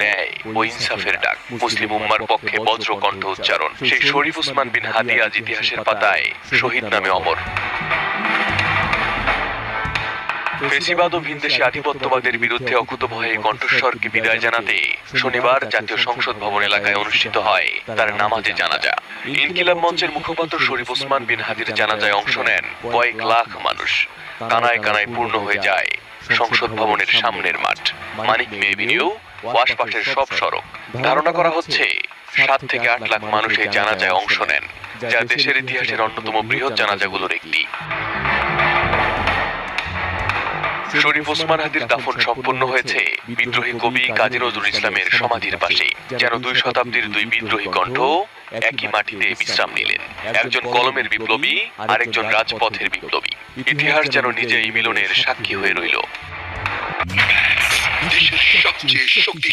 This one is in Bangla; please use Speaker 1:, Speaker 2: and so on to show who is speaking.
Speaker 1: ন্যায় ও ইনসাফের ডাক, মুসলিম উম্মার পক্ষে বজ্র কণ্ঠ উচ্চারণ। সেই শরীফ ওসমান বিন হাদি আজ ইতিহাসের পাতায় শহীদ নামে অমর। ফেসিবাদ ও ভিনদেশী আধিপত্যবাদের বিরুদ্ধে অকুতোভয়ে কণ্ঠস্বরকে বিদায় জানাতে শনিবার জাতীয় সংসদ ভবন এলাকায় অনুষ্ঠিত হয় তার নামাজে জানাজা। ইনকিলাব মঞ্চের মুখপাত্র শরীফ ওসমান বিন হাদির জানাজায় অংশ নেন কয়েক লাখ মানুষ। কানায় কানায় পূর্ণ হয়ে যায় সংসদ ভবনের সামনের মাঠ, মানিক মে এভিনিউ ও আশপাশের সব সড়ক। ধারণা করা হচ্ছে 7 থেকে 8 লাখ মানুষ এই জানাজায় অংশ নেন, যা দেশের ইতিহাসের অন্যতম বৃহৎ জানাজাগুলোর একটি। শরীফ ওসমান হাদির দাফন সম্পন্ন হয়েছে বিদ্রোহী কবি কাজী নজরুল ইসলামের সমাধির পাশে। যেন 2 শতাব্দীর 2 বিদ্রোহী কণ্ঠ একই মাটিতে বিশ্রাম নিলেন। একজন কলমের বিপ্লবী, আরেকজন রাজপথের বিপ্লবী। ইতিহাস যেন নিজে এই মিলনের সাক্ষী হয়ে রইল। দেশের সবচেয়ে শক্তি